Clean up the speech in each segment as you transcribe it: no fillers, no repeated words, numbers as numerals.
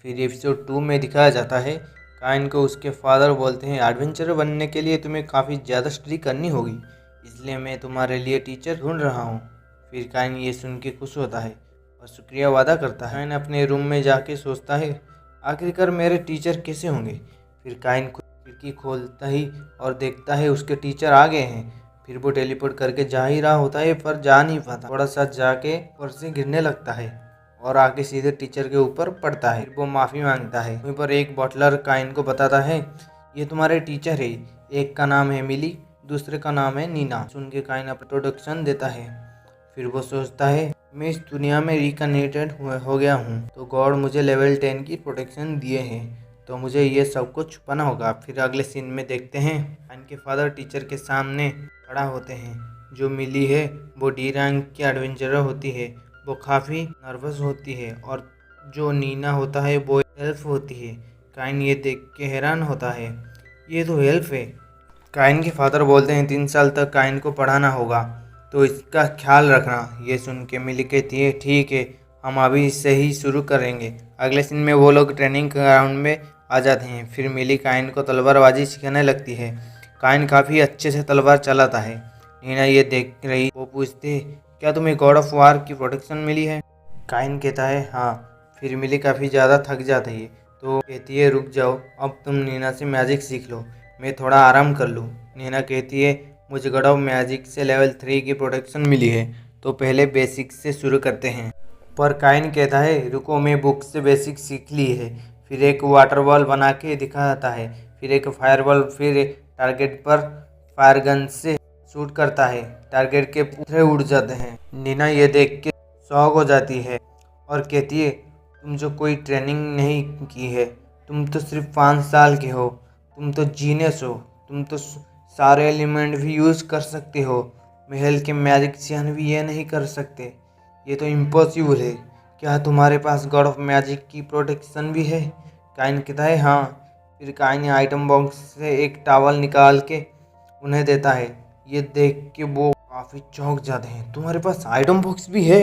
फिर एपिसोड 2 में दिखाया जाता है काइन को उसके फादर बोलते हैं एडवेंचरर बनने के लिए तुम्हें काफ़ी ज़्यादा स्टडी करनी होगी, इसलिए मैं तुम्हारे लिए टीचर ढूंढ रहा हूँ। फिर काइन ये सुन के खुश होता है और शुक्रिया वादा करता है। काइन अपने रूम में जाके सोचता है आखिरकार मेरे टीचर कैसे होंगे। फिर काइन खिड़की खोलता ही और देखता है उसके टीचर आ गए हैं। फिर वो टेलीपोर्ट करके जा ही रहा होता है पर जा नहीं पाता, थोड़ा सा जाके ऊपर से गिरने लगता है और आके सीधे टीचर के ऊपर पड़ता है। वो माफ़ी मांगता है। वहीं पर एक बॉटलर काइन को बताता है ये तुम्हारे टीचर है, एक का नाम है मिली, दूसरे का नाम है नीना। सुन के काइन अपना इंट्रोडक्शन देता है। फिर वो सोचता है मैं इस दुनिया में रिकनेक्टेड हो गया हूँ, तो गॉड मुझे लेवल 10 की प्रोटेक्शन दिए हैं, तो मुझे ये सब कुछ छुपाना होगा। फिर अगले सीन में देखते हैं काइन के फादर टीचर के सामने खड़ा होते हैं। जो मिली है वो डी रैंक की एडवेंचरर होती है, वो काफ़ी नर्वस होती है, और जो नीना होता है वो हेल्प होती है। काइन ये देख के हैरान होता है, ये तो हेल्प है। काइन के फादर बोलते हैं 3 साल तक काइन को पढ़ाना होगा, तो इसका ख्याल रखना। ये सुन के मिली कहती है ठीक है, हम अभी से ही शुरू करेंगे। अगले दिन में वो लोग ट्रेनिंग ग्राउंड में आ जाते हैं। फिर मिली काइन को तलवारबाजी सिखाने लगती है। काइन काफ़ी अच्छे से तलवार चलाता है। नीना ये देख रही, वो पूछते है क्या तुम्हें गॉड ऑफ वार की प्रोटेक्शन मिली है। काइन कहता है हाँ। फिर मिली काफ़ी ज़्यादा थक जाती है, तो कहती है रुक जाओ, अब तुम नीना से मैजिक सीख लो, मैं थोड़ा आराम कर लूँ। नीना कहती है मुझे गॉड ऑफ मैजिक से लेवल 3 की प्रोटेक्शन मिली है, तो पहले बेसिक से शुरू करते हैं। पर काइन कहता है रुको, मैं बुक से बेसिक सीख ली है। फिर एक वाटर बॉल बना के दिखाता है, फिर एक फायर बॉल, फिर टारगेट पर फायर गन से शूट करता है, टारगेट के पूरे उड़ जाते हैं। नीना ये देख के शॉक हो जाती है और कहती है तुम जो कोई ट्रेनिंग नहीं की है, तुम तो सिर्फ 5 साल के हो, तुम तो जीनियस हो, तुम तो सारे एलिमेंट भी यूज़ कर सकते हो, महल के मैजिशियन भी ये नहीं कर सकते, ये तो इम्पॉसिबल है। क्या तुम्हारे पास गॉड ऑफ मैजिक की प्रोटेक्शन भी है। काइन कहता है हाँ। फिर काइन आइटम बॉक्स से एक टॉवल निकाल के उन्हें देता है। ये देख के वो काफ़ी चौंक जाते हैं, तुम्हारे पास आइटम बॉक्स भी है।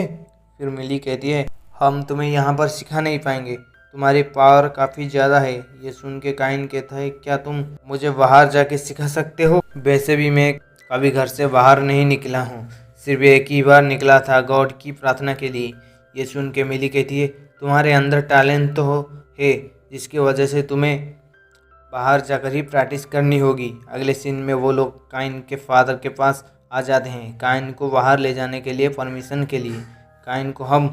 फिर मिली कहती है हम तुम्हें यहाँ पर सिखा नहीं पाएंगे, तुम्हारी पावर काफ़ी ज़्यादा है। ये सुन के काइन कहता है क्या तुम मुझे बाहर जाके सिखा सकते हो। वैसे भी मैं कभी घर से बाहर नहीं निकला हूँ, सिर्फ एक ही बार निकला था गॉड की प्रार्थना के लिए। ये सुन के मिली कहती है तुम्हारे अंदर टैलेंट तो है, जिसकी वजह से तुम्हें बाहर जाकर ही प्रैक्टिस करनी होगी। अगले सीन में वो लोग काइन के फादर के पास आ जाते हैं, काइन को बाहर ले जाने के लिए परमिशन के लिए। काइन को हम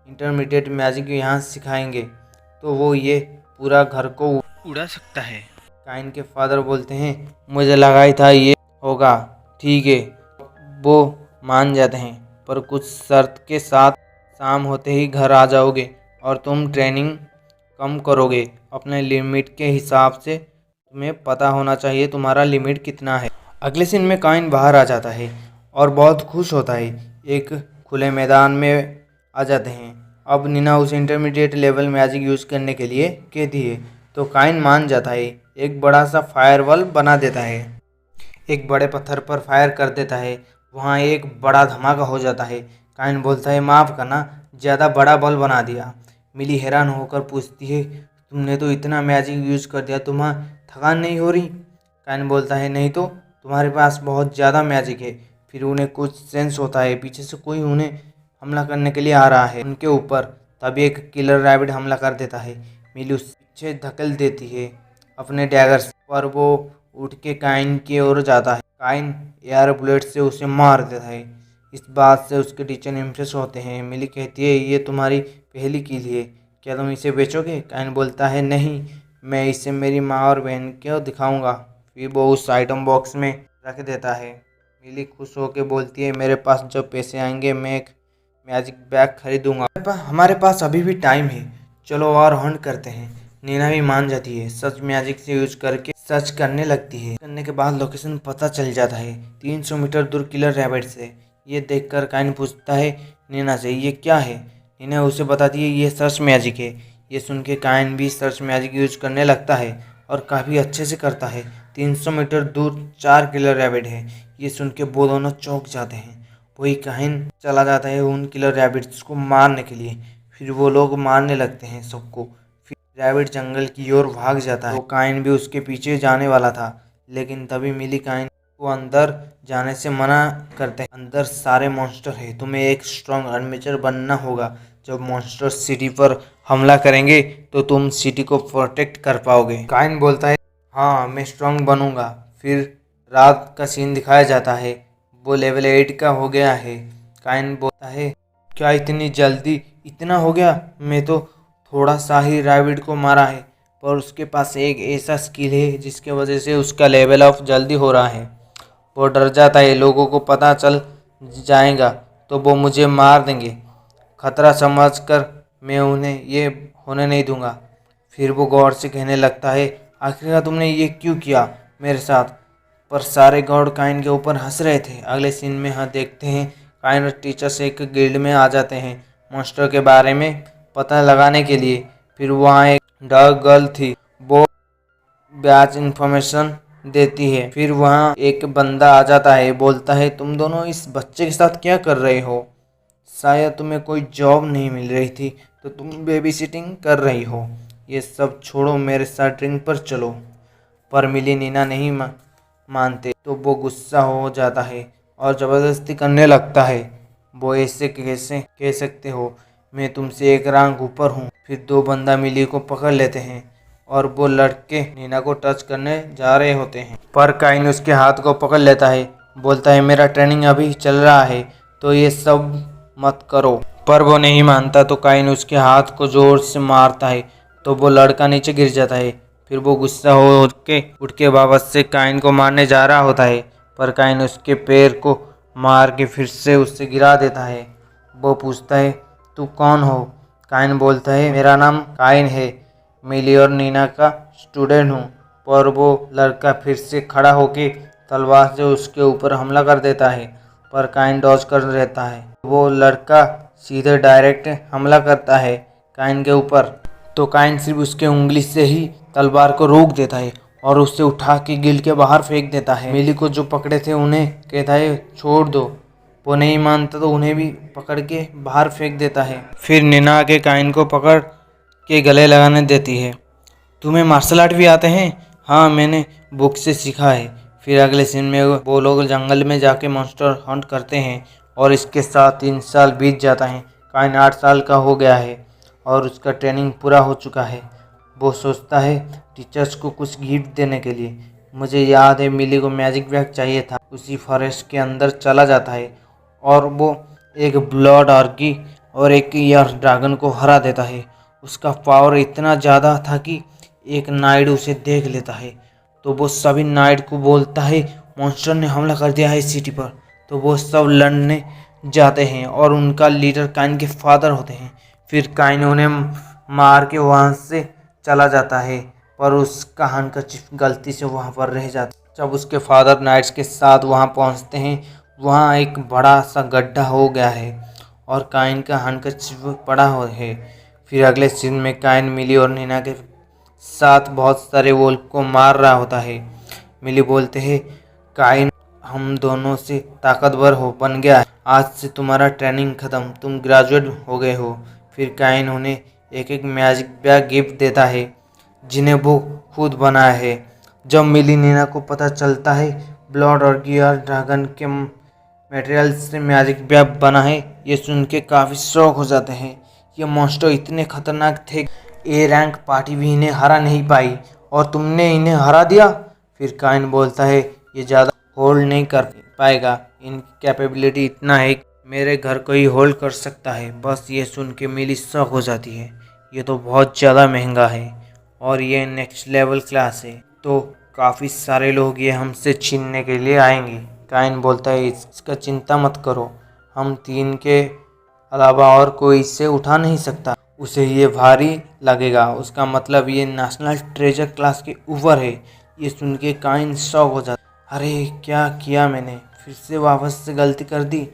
इंटरमीडिएट मैजिक यहाँ सिखाएंगे, तो वो ये पूरा घर को उड़ा सकता है। काइन के फादर बोलते हैं मुझे लगा ही था ये होगा, ठीक है। वो मान जाते हैं, पर कुछ शर्त के साथ। शाम होते ही घर आ जाओगे और तुम ट्रेनिंग कम करोगे अपने लिमिट के हिसाब से, तुम्हें पता होना चाहिए तुम्हारा लिमिट कितना है। अगले दिन में काइन बाहर आ जाता है और बहुत खुश होता है। एक खुले मैदान में आ जाते हैं। अब नीना उसे इंटरमीडिएट लेवल मैजिक यूज़ करने के लिए कहती है, तो काइन मान जाता है। एक बड़ा सा फायरवॉल बना देता है, एक बड़े पत्थर पर फायर कर देता है। वहाँ एक बड़ा धमाका हो जाता है। काइन बोलता है माफ़ करना, ज़्यादा बड़ा बॉल बना दिया। मिली हैरान होकर पूछती है तुमने तो इतना मैजिक यूज़ कर दिया, तुम्हें थकान नहीं हो रही। काइन बोलता है नहीं तो, तुम्हारे पास बहुत ज़्यादा मैजिक है। फिर उन्हें कुछ सेंस होता है पीछे से कोई उन्हें हमला करने के लिए आ रहा है उनके ऊपर। तभी एक किलर रैबिट हमला कर देता है। मिली उस पीछे धकेल देती है अपने डैगर से, पर वो उठ के काइन की ओर जाता है। काइन एयर बुलेट से उसे मार देता है। इस बात से उसके टीचर इम्प्रेस होते हैं। मिली कहती है ये तुम्हारी पहली कील है, क्या तुम इसे बेचोगे। काइन बोलता है नहीं, मैं इसे मेरी माँ और बहन को दिखाऊंगा। फिर वो उस आइटम बॉक्स में रख देता है। मिली खुश होकर बोलती है मेरे पास जब पैसे आएंगे मैं एक मैजिक बैग खरीदूंगा। हमारे पास अभी भी टाइम है, चलो और हंट करते हैं। नीना भी मान जाती है, सच मैजिक से यूज करके सर्च करने लगती है। करने के बाद लोकेशन पता चल जाता है 300 मीटर दूर किलर रैबिट से। ये देखकर काइन पूछता है नीना से ये क्या है। नीना उसे बताती है ये सर्च मैजिक है। ये सुन के काइन भी सर्च मैजिक यूज करने लगता है और काफ़ी अच्छे से करता है। 300 मीटर दूर 4 किलर रैबिट है। ये सुन के वो दोनों चौंक जाते हैं। वही काइन चला जाता है उन किलर रैबिट्स को मारने के लिए। फिर वो लोग मारने लगते हैं सबको। फिर रैबिट जंगल की ओर भाग जाता है। तो काइन भी उसके पीछे जाने वाला था, लेकिन तभी मिली काइन को अंदर जाने से मना करते हैं। अंदर सारे मॉन्स्टर हैं, तुम्हें एक स्ट्रॉन्ग आर्मर बनना होगा। जब मॉन्स्टर सिटी पर हमला करेंगे तो तुम सिटी को प्रोटेक्ट कर पाओगे। काइन बोलता है हाँ मैं स्ट्रॉन्ग बनूंगा। फिर रात का सीन दिखाया जाता है, वो लेवल 8 का हो गया है। काइन बोलता है क्या इतनी जल्दी, इतना हो गया? मैं तो थोड़ा सा ही रैबिट को मारा है, पर उसके पास एक ऐसा स्किल है जिसके वजह से उसका लेवल अप जल्दी हो रहा है। वो डर जाता है, लोगों को पता चल जाएगा तो वो मुझे मार देंगे। खतरा समझकर मैं उन्हें ये होने नहीं दूंगा। फिर वो गौर से कहने लगता है आखिरकार तुमने ये क्यों किया मेरे साथ? पर सारे गॉड काइन के ऊपर हंस रहे थे। अगले सीन में हाँ देखते हैं काइन और टीचर्स एक गिल्ड में आ जाते हैं मॉन्स्टर के बारे में पता लगाने के लिए। फिर वहाँ एक डार्क गर्ल थी, वो ब्याज इन्फॉर्मेशन देती है। फिर वहाँ एक बंदा आ जाता है, बोलता है तुम दोनों इस बच्चे के साथ क्या कर रहे हो? शायद तुम्हें कोई जॉब नहीं मिल रही थी तो तुम बेबी सिटिंग कर रही हो। ये सब छोड़ो, मेरे साथ ड्रिंक पर चलो। पर मिली नीना नहीं मानते तो वो गुस्सा हो जाता है और ज़बरदस्ती करने लगता है। वो ऐसे कैसे कह सकते हो, मैं तुमसे एक रैंक ऊपर हूँ। फिर दो बंदा मिली को पकड़ लेते हैं और वो लड़के नीना को टच करने जा रहे होते हैं, पर काइन उसके हाथ को पकड़ लेता है। बोलता है मेरा ट्रेनिंग अभी चल रहा है तो ये सब मत करो। पर वो नहीं मानता तो काइन उसके हाथ को जोर से मारता है तो वो लड़का नीचे गिर जाता है। फिर वो गुस्सा हो के उठ के वापस से काइन को मारने जा रहा होता है, पर काइन उसके पैर को मार के फिर से उससे गिरा देता है। वो पूछता है तू कौन हो? काइन बोलता है मेरा नाम काइन है, मिली और नीना का स्टूडेंट हूँ। पर वो लड़का फिर से खड़ा होके तलवार से उसके ऊपर हमला कर देता है, पर काइन डॉज कर रहता है। वो लड़का सीधे डायरेक्ट हमला करता है काइन के ऊपर, तो काइन सिर्फ उसके उंगली से ही तलवार को रोक देता है और उसे उठा के गिल्ड के बाहर फेंक देता है। मिली को जो पकड़े थे उन्हें कहता है छोड़ दो। वो नहीं मानता तो उन्हें भी पकड़ के बाहर फेंक देता है। फिर नीना आके काइन को पकड़ के गले लगाने देती है। तुम्हें मार्शल आर्ट भी आते हैं? हाँ मैंने बुक से सीखा है। फिर अगले सीन में वो लोग जंगल में जाके मॉन्स्टर हंट करते हैं और इसके साथ 3 साल बीत जाता है। काइन 8 साल का हो गया है और उसका ट्रेनिंग पूरा हो चुका है। वो सोचता है टीचर्स को कुछ गिफ्ट देने के लिए। मुझे याद है मिली को मैजिक बैग चाहिए था। उसी फॉरेस्ट के अंदर चला जाता है और वो एक ब्लड आर्की और एक ईयर ड्रैगन को हरा देता है। उसका पावर इतना ज़्यादा था कि एक नाइट उसे देख लेता है तो वो सभी नाइट को बोलता है मॉन्स्टर ने हमला कर दिया है सिटी पर। तो वो सब लड़ने जाते हैं और उनका लीडर काइन के फादर होते हैं। फिर काइन उन्हें मार के वहाँ से चला जाता है, पर उसका हैंडकरचिप गलती से वहाँ पर रह जाता है। जब उसके फादर नाइट्स के साथ वहाँ पहुँचते हैं, वहाँ एक बड़ा सा गड्ढा हो गया है और काइन का हैंडकरचिप पड़ा हुआ है। फिर अगले सीन में काइन मिली और नीना के साथ बहुत सारे वोल्फ को मार रहा होता है। मिली बोलते हैं काइन हम दोनों से ताकतवर हो बन गया है, आज से तुम्हारा ट्रेनिंग ख़त्म, तुम ग्रेजुएट हो गए हो। फिर काइन उन्हें एक एक मैजिक बैग गिफ्ट देता है जिन्हें वो खुद बनाया है। जब मिली नीना को पता चलता है ब्लड और गियर ड्रैगन के मटेरियल से मैजिक बैग बना है, ये सुन के काफ़ी शौक हो जाते हैं। ये मॉन्स्टर इतने खतरनाक थे, ए रैंक पार्टी भी इन्हें हरा नहीं पाई और तुमने इन्हें हरा दिया। फिर काइन बोलता है ये ज़्यादा होल्ड नहीं कर पाएगा, इनकी कैपेबिलिटी इतना है मेरे घर को ही होल्ड कर सकता है। बस ये सुन के मिली शॉक हो जाती है, ये तो बहुत ज़्यादा महंगा है और ये नेक्स्ट लेवल क्लास है, तो काफ़ी सारे लोग ये हमसे छीनने के लिए आएंगे। काइन बोलता है इसका चिंता मत करो, हम 3 के अलावा और कोई इसे उठा नहीं सकता, उसे ये भारी लगेगा, उसका मतलब ये नेशनल ट्रेजर क्लास के ऊपर है। ये सुन के काइन शॉक हो जाता, अरे क्या किया मैंने, फिर से वापस से गलती कर दी।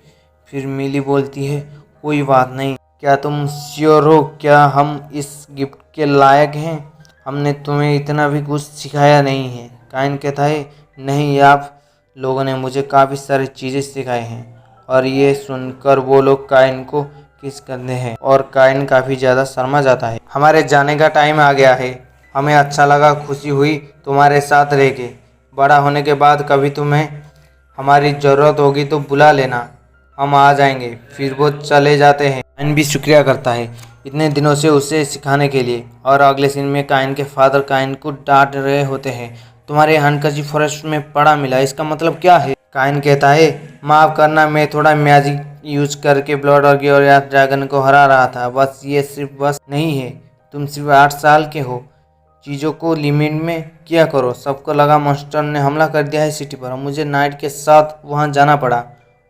फिर मिली बोलती है कोई बात नहीं, क्या तुम श्योर हो क्या हम इस गिफ्ट के लायक हैं? हमने तुम्हें इतना भी कुछ सिखाया नहीं है। काइन कहता है नहीं, आप लोगों ने मुझे काफ़ी सारी चीज़ें सिखाई हैं। और ये सुनकर वो लोग काइन को किस करते हैं और काइन काफ़ी ज़्यादा शर्मा जाता है। हमारे जाने का टाइम आ गया है। हमें अच्छा लगा, खुशी हुई तुम्हारे साथ रह के। बड़ा होने के बाद कभी तुम्हें हमारी ज़रूरत होगी तो बुला लेना, हम आ जाएंगे। फिर वो चले जाते हैं। काइन भी शुक्रिया करता है इतने दिनों से उसे सिखाने के लिए। और अगले सीन में काइन के फादर काइन को डांट रहे होते हैं। तुम्हारे हैंडकरचीफ फॉरेस्ट में पड़ा मिला, इसका मतलब क्या है? काइन कहता है माफ़ करना, मैं थोड़ा मैजिक यूज करके ब्लड और ग्लोरियस ड्रैगन को हरा रहा था। बस ये सिर्फ बस नहीं है, तुम सिर्फ 8 साल के हो। चीज़ों को लिमिट में किया करो। सबको लगा मॉन्स्टर ने हमला कर दिया है सिटी पर। मुझे नाइट के साथ वहाँ जाना पड़ा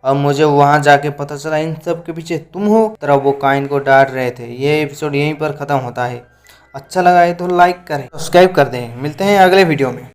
और मुझे वहाँ जाके पता चला इन सब के पीछे तुम हो। तरह वो काइन को डांट रहे थे। ये एपिसोड यहीं पर ख़त्म होता है। अच्छा लगा है तो लाइक करें, सब्सक्राइब कर दें। मिलते हैं अगले वीडियो में।